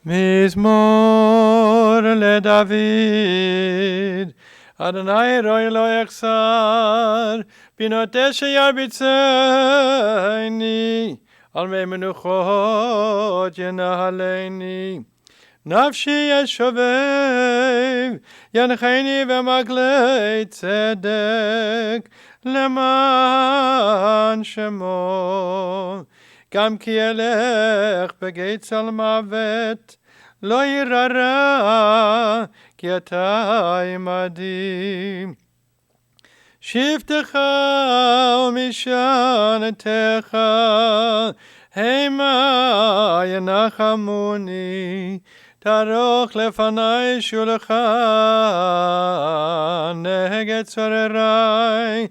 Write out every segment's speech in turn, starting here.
מזמור לדוד, אדוני רואי לא יחסר, בנותיה ירביצני, על מי מנוחות ינהלני. נפשי ישובב, ינחני במגלי צדק, למען שמו. גם כי אלך בגיא צל מוות, לא ירא רע, כי אתה עמדי. שבטך ומשענתך, המה ינחמוני. תערוך לפני שולחן נגד צורריי,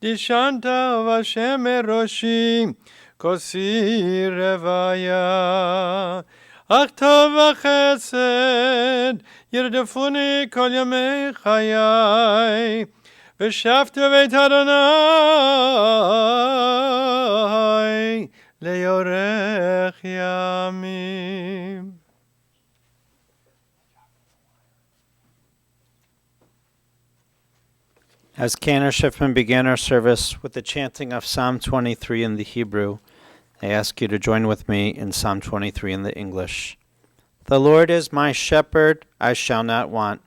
דשנת ובשם מראשי, כוסי רוויה. אך טוב וחסד ירדפוני כל ימי חיי, ושבתי בבית אדוני לאורך ימים. As Cantor Schiffman began our service with the chanting of Psalm 23 in the Hebrew, I ask you to join with me in Psalm 23 in the English. The Lord is my shepherd, I shall not want.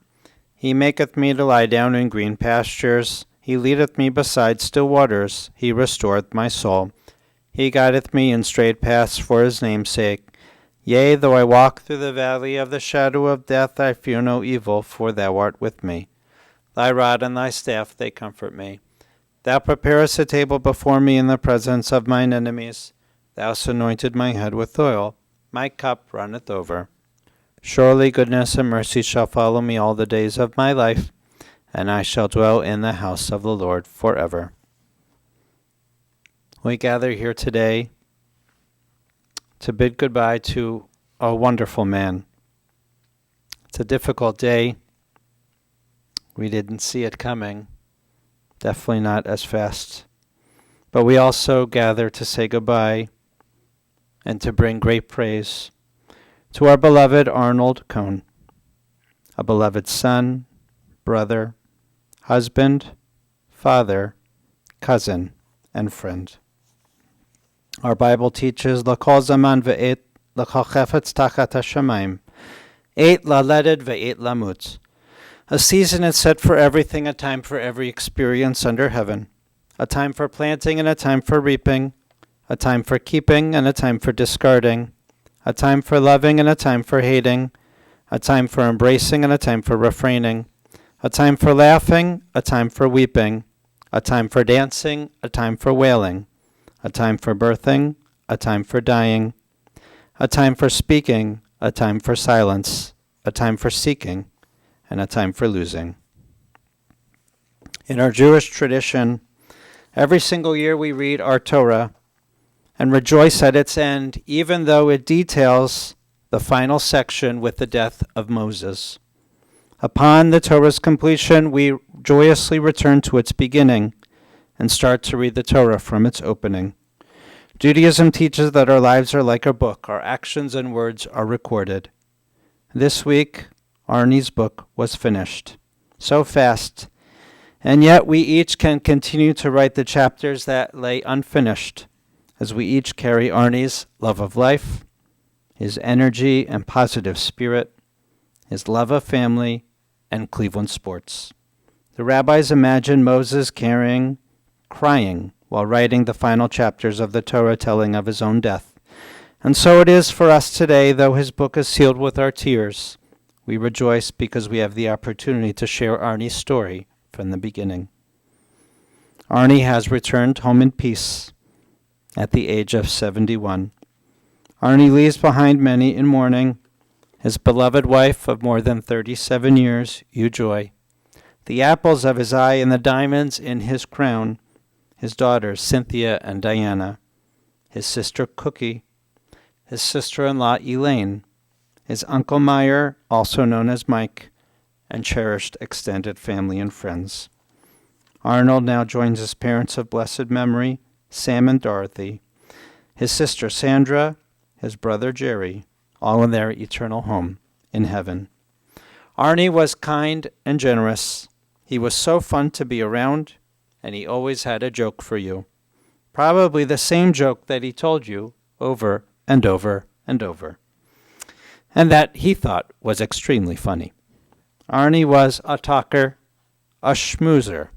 He maketh me to lie down in green pastures. He leadeth me beside still waters. He restoreth my soul. He guideth me in straight paths for his name's sake. Yea, though I walk through the valley of the shadow of death, I fear no evil, for thou art with me. Thy rod and thy staff, they comfort me. Thou preparest a table before me in the presence of mine enemies. Thou hast anointed my head with oil. My cup runneth over. Surely goodness and mercy shall follow me all the days of my life, and I shall dwell in the house of the Lord forever. We gather here today to bid goodbye to a wonderful man. It's a difficult day. We didn't see it coming, definitely not as fast. But we also gather to say goodbye and to bring great praise to our beloved Arnold Kohn, a beloved son, brother, husband, father, cousin, and friend. Our Bible teaches, L'kol zaman ve'et l'kol chefetz tachat hashamayim, et laledet ve'et lamut. A season is set for everything, a time for every experience under heaven, a time for planting and a time for reaping, a time for keeping and a time for discarding, a time for loving and a time for hating, a time for embracing and a time for refraining, a time for laughing, a time for weeping, a time for dancing, a time for wailing, a time for birthing, a time for dying, a time for speaking, a time for silence, a time for seeking, and a time for losing. In our Jewish tradition, every single year we read our Torah and rejoice at its end, even though it details the final section with the death of Moses. Upon the Torah's completion, we joyously return to its beginning and start to read the Torah from its opening. Judaism teaches that our lives are like a book. Our actions and words are recorded. This week, Arnie's book was finished. So fast. And yet we each can continue to write the chapters that lay unfinished, as we each carry Arnie's love of life, his energy and positive spirit, his love of family, and Cleveland sports. The rabbis imagine Moses crying while writing the final chapters of the Torah, telling of his own death. And so it is for us today, though his book is sealed with our tears. We rejoice because we have the opportunity to share Arnie's story from the beginning. Arnie has returned home in peace at the age of 71. Arnie leaves behind many in mourning, his beloved wife of more than 37 years, Joy, the apples of his eye and the diamonds in his crown, his daughters Cynthia and Diana, his sister Cookie, his sister-in-law Elaine, his Uncle Meyer, also known as Mike, and cherished extended family and friends. Arnold now joins his parents of blessed memory, Sam and Dorothy, his sister Sandra, his brother Jerry, all in their eternal home in heaven. Arnie was kind and generous. He was so fun to be around, and he always had a joke for you. Probably the same joke that he told you over and over and over, and that he thought was extremely funny. Arnie was a talker, a schmoozer,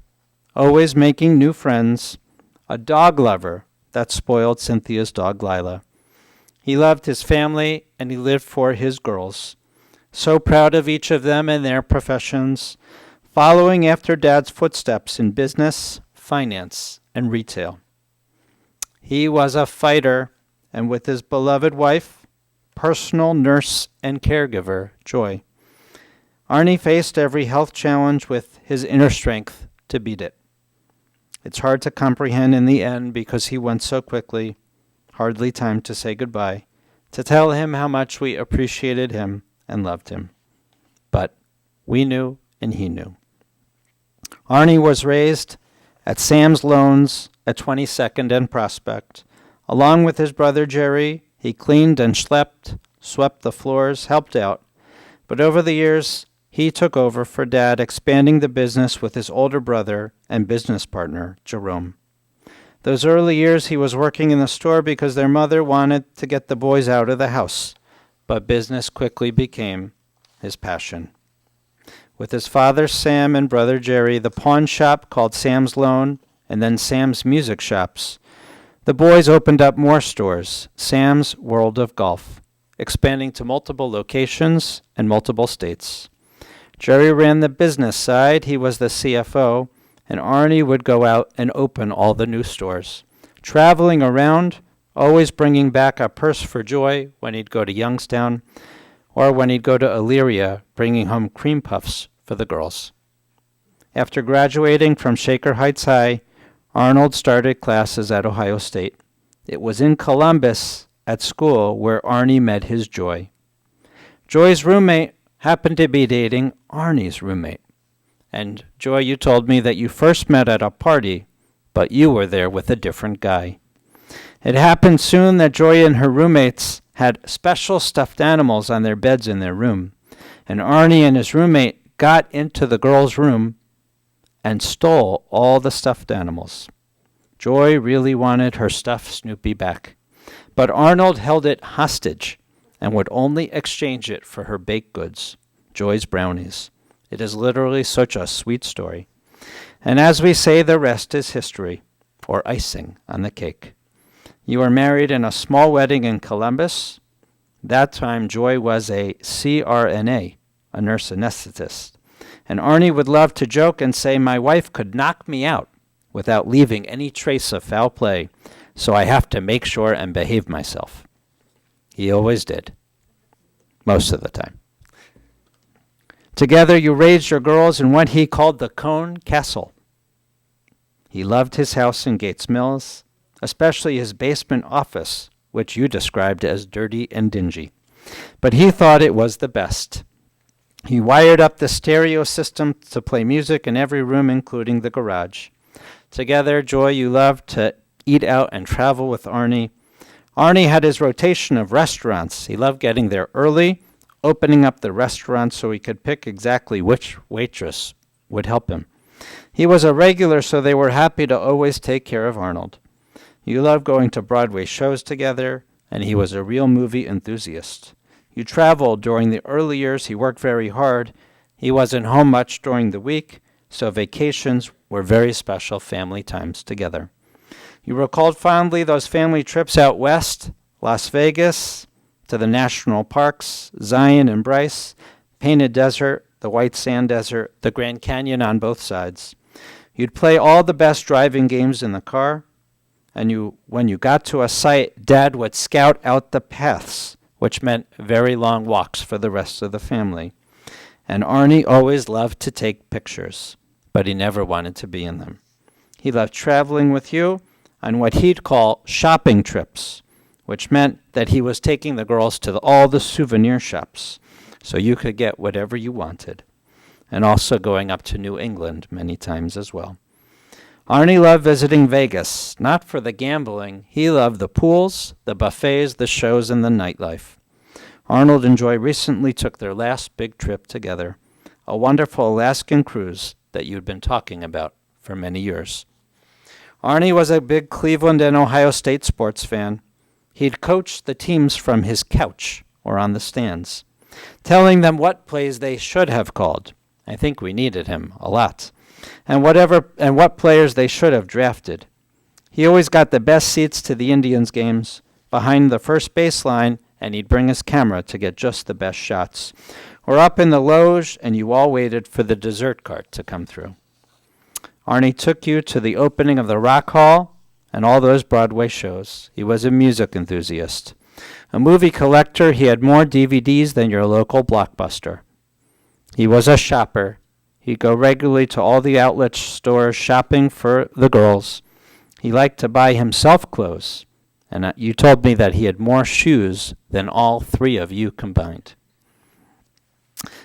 always making new friends, a dog lover that spoiled Cynthia's dog Lila. He loved his family and he lived for his girls, so proud of each of them and their professions, following after Dad's footsteps in business, finance, and retail. He was a fighter, and with his beloved wife, personal nurse and caregiver, Joy, Arnie faced every health challenge with his inner strength to beat it. It's hard to comprehend in the end because he went so quickly, hardly time to say goodbye, to tell him how much we appreciated him and loved him. But we knew and he knew. Arnie was raised at Sam's Loans at 22nd and Prospect. Along with his brother Jerry, he cleaned and swept the floors, helped out. But over the years, he took over for Dad, expanding the business with his older brother and business partner, Jerome. Those early years, he was working in the store because their mother wanted to get the boys out of the house, but business quickly became his passion. With his father, Sam, and brother Jerry, the pawn shop called Sam's Loan, and then Sam's Music Shops, the boys opened up more stores, Sam's World of Golf, expanding to multiple locations and multiple states. Jerry ran the business side, he was the CFO, and Arnie would go out and open all the new stores, traveling around, always bringing back a purse for Joy when he'd go to Youngstown, or when he'd go to Elyria, bringing home cream puffs for the girls. After graduating from Shaker Heights High, Arnold started classes at Ohio State. It was in Columbus at school where Arnie met his Joy. Joy's roommate happened to be dating Arnie's roommate. And Joy, you told me that you first met at a party, but you were there with a different guy. It happened soon that Joy and her roommates had special stuffed animals on their beds in their room, and Arnie and his roommate got into the girl's room and stole all the stuffed animals. Joy really wanted her stuffed Snoopy back, but Arnold held it hostage and would only exchange it for her baked goods, Joy's brownies. It is literally such a sweet story. And as we say, the rest is history, or icing on the cake. You were married in a small wedding in Columbus. That time, Joy was a CRNA, a nurse anesthetist. And Arnie would love to joke and say, "My wife could knock me out without leaving any trace of foul play, so I have to make sure and behave myself." He always did, most of the time. Together, you raised your girls in what he called the Kohn Castle. He loved his house in Gates Mills, especially his basement office, which you described as dirty and dingy. But he thought it was the best. He wired up the stereo system to play music in every room, including the garage. Together, Joy, you loved to eat out and travel with Arnie. Arnie had his rotation of restaurants. He loved getting there early, opening up the restaurant so he could pick exactly which waitress would help him. He was a regular, so they were happy to always take care of Arnold. You loved going to Broadway shows together, and he was a real movie enthusiast. You traveled during the early years. He worked very hard. He wasn't home much during the week, so vacations were very special family times together. You recalled fondly those family trips out west, Las Vegas, to the national parks, Zion and Bryce, Painted Desert, the White Sand Desert, the Grand Canyon on both sides. You'd play all the best driving games in the car, and when you got to a site, Dad would scout out the paths, which meant very long walks for the rest of the family. And Arnie always loved to take pictures, but he never wanted to be in them. He loved traveling with you on what he'd call shopping trips, which meant that he was taking the girls to all the souvenir shops, so you could get whatever you wanted, and also going up to New England many times as well. Arnie loved visiting Vegas, not for the gambling. He loved the pools, the buffets, the shows, and the nightlife. Arnold and Joy recently took their last big trip together, a wonderful Alaskan cruise that you'd been talking about for many years. Arnie was a big Cleveland and Ohio State sports fan. He'd coached the teams from his couch or on the stands, telling them what plays they should have called. I think we needed him a lot. And what players they should have drafted. He always got the best seats to the Indians games, behind the first baseline, and he'd bring his camera to get just the best shots. Or up in the loge, and you all waited for the dessert cart to come through. Arnie took you to the opening of the Rock Hall and all those Broadway shows. He was a music enthusiast. A movie collector, he had more DVDs than your local Blockbuster. He was a shopper. He'd go regularly to all the outlet stores shopping for the girls. He liked to buy himself clothes, and you told me that he had more shoes than all three of you combined.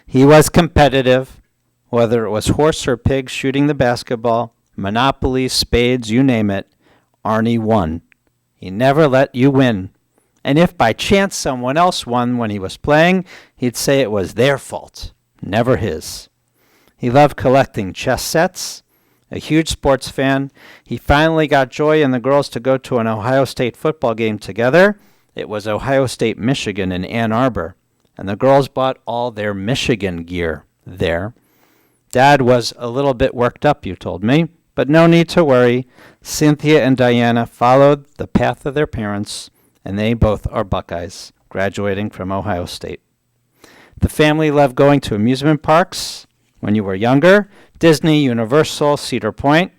He was competitive, whether it was horse or pig shooting the basketball, Monopoly, spades, you name it, Arnie won. He never let you win. And if by chance someone else won when he was playing, he'd say it was their fault, never his. He loved collecting chess sets. A huge sports fan, he finally got Joy and the girls to go to an Ohio State football game together. It was Ohio State-Michigan in Ann Arbor, and the girls bought all their Michigan gear there. Dad was a little bit worked up, you told me, but no need to worry. Cynthia and Diana followed the path of their parents, and they both are Buckeyes, graduating from Ohio State. The family loved going to amusement parks when you were younger, Disney, Universal, Cedar Point,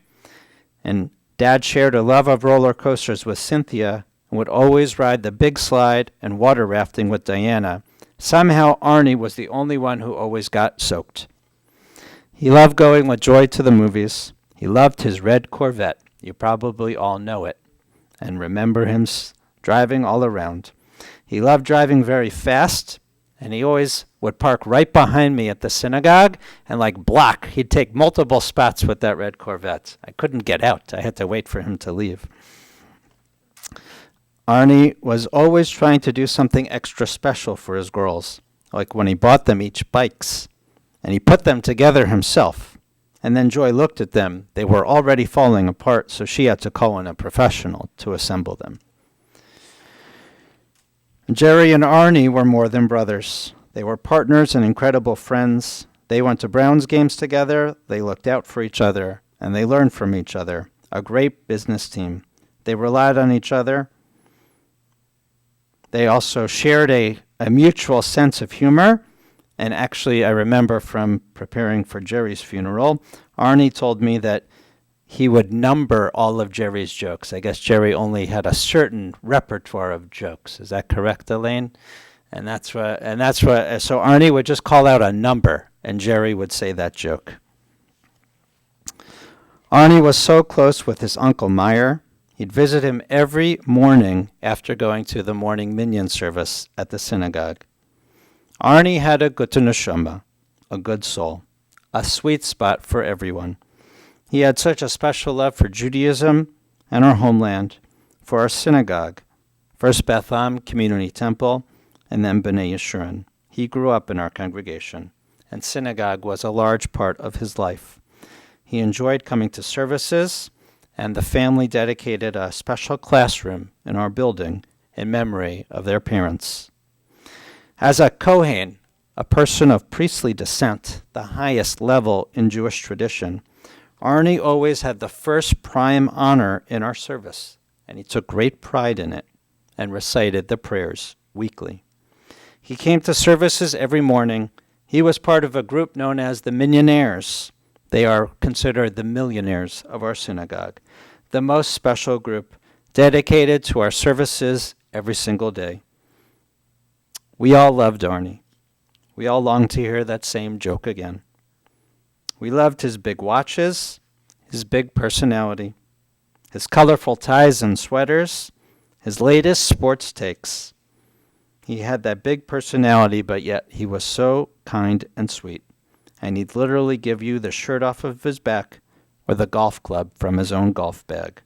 and Dad shared a love of roller coasters with Cynthia and would always ride the big slide and water rafting with Diana. Somehow Arnie was the only one who always got soaked. He loved going with Joy to the movies. He loved his red Corvette. You probably all know it and remember him driving all around. He loved driving very fast, and he always would park right behind me at the synagogue and block. He'd take multiple spots with that red Corvette. I couldn't get out. I had to wait for him to leave. Arnie was always trying to do something extra special for his girls, like when he bought them each bikes, and he put them together himself. And then Joy looked at them. They were already falling apart, so she had to call in a professional to assemble them. Jerry and Arnie were more than brothers. They were partners and incredible friends. They went to Browns games together, they looked out for each other, and they learned from each other. A great business team. They relied on each other. They also shared a mutual sense of humor. And actually, I remember from preparing for Jerry's funeral, Arnie told me that he would number all of Jerry's jokes. I guess Jerry only had a certain repertoire of jokes. Is that correct, Elaine? So Arnie would just call out a number, and Jerry would say that joke. Arnie was so close with his Uncle Meyer. He'd visit him every morning after going to the morning minyan service at the synagogue. Arnie had a gute neshama, a good soul, a sweet spot for everyone. He had such a special love for Judaism and our homeland, for our synagogue, first Beth Am Community Temple, and then B'nai Yeshurun. He grew up in our congregation, and synagogue was a large part of his life. He enjoyed coming to services, and the family dedicated a special classroom in our building in memory of their parents. As a Kohen, a person of priestly descent, the highest level in Jewish tradition, Arnie always had the first prime honor in our service, and he took great pride in it and recited the prayers weekly. He came to services every morning. He was part of a group known as the Millionaires. They are considered the millionaires of our synagogue, the most special group dedicated to our services every single day. We all loved Arnie. We all longed to hear that same joke again. We loved his big watches, his big personality, his colorful ties and sweaters, his latest sports takes. He had that big personality, but yet he was so kind and sweet. And he'd literally give you the shirt off of his back or the golf club from his own golf bag.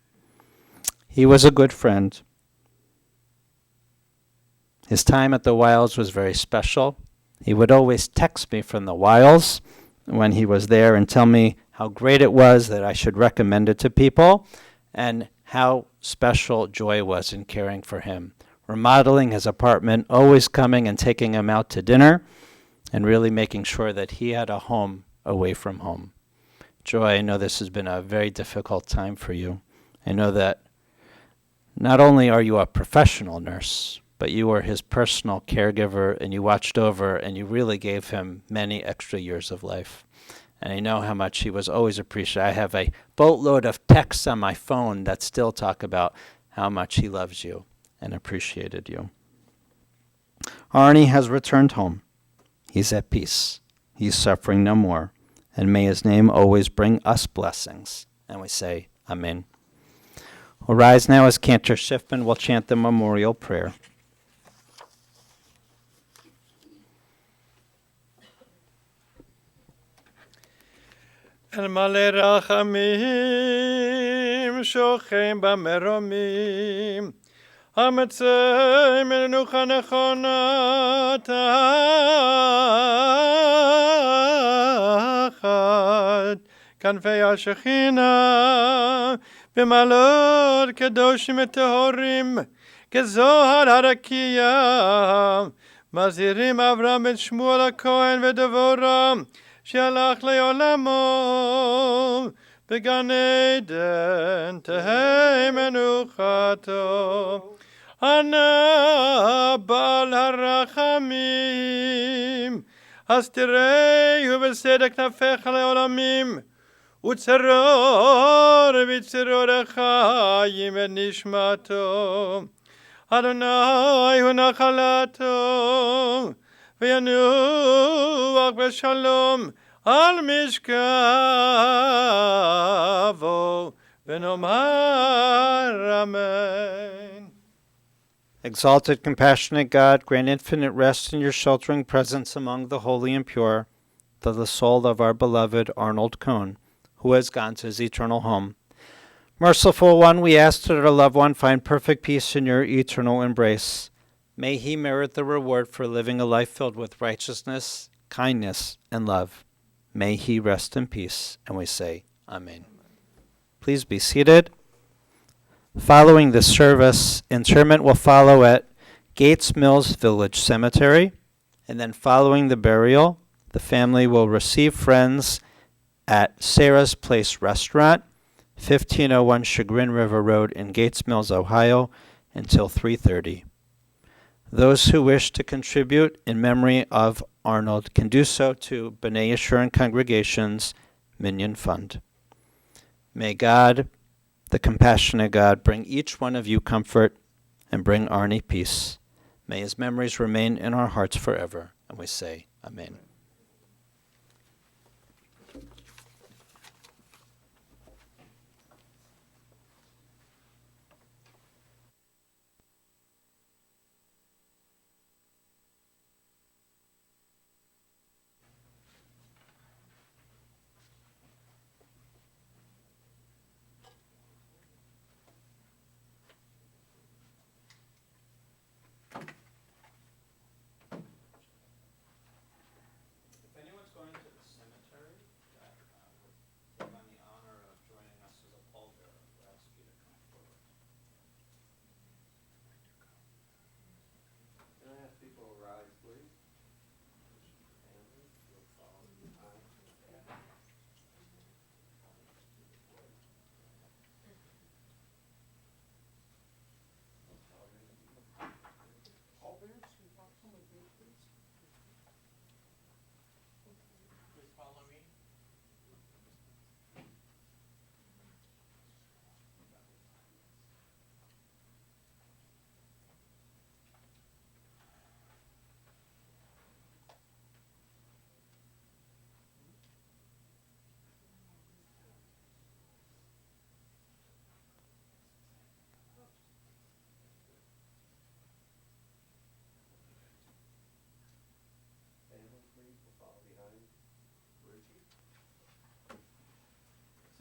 He was a good friend. His time at the Wilds was very special. He would always text me from the Wilds when he was there and tell me how great it was, that I should recommend it to people, and how special Joy was in caring for him, remodeling his apartment, always coming and taking him out to dinner, and really making sure that he had a home away from home. Joy, I know this has been a very difficult time for you. I know that not only are you a professional nurse, but you were his personal caregiver, and you watched over and you really gave him many extra years of life. And I know how much he was always appreciated. I have a boatload of texts on my phone that still talk about how much he loves you and appreciated you. Arnie has returned home. He's at peace. He's suffering no more. And may his name always bring us blessings. And we say, Amen. We'll rise now as Cantor Schiffman will chant the memorial prayer. אל מלא רחמים שוכן במרומים המצא מנוחה נכונה תחת כנפי השכינה במעלות קדושים וטהורים כזוהר הרקיע מזהירים אברהם בן שמואל הכהן ודבורה שהלך לעולמו בגן עדן תהא מנוחתו. ענה בעל הרחמים אז תראהו בסדר כנפיך לעולמים וצרור בצרור החיים את נשמתו. אדוני הוא נחלתו וינוח בשלום על משכבו ונאמר אמן. Exalted, compassionate God, grant infinite rest in your sheltering presence among the holy and pure, to the soul of our beloved Arnold Kohn, who has gone to his eternal home. Merciful One, we ask that our loved one find perfect peace in your eternal embrace. May he merit the reward for living a life filled with righteousness, kindness, and love. May he rest in peace, and we say, Amen. Please be seated. Following this service, interment will follow at Gates Mills Village Cemetery, and then following the burial, the family will receive friends at Sarah's Place Restaurant, 1501 Chagrin River Road in Gates Mills, Ohio, until 3:30. Those who wish to contribute in memory of Arnold can do so to B'nai Yeshurun Congregation's Minyan Fund. May God, the compassionate God, bring each one of you comfort and bring Arnie peace. May his memories remain in our hearts forever. And we say, Amen.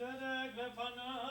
צדק לפניו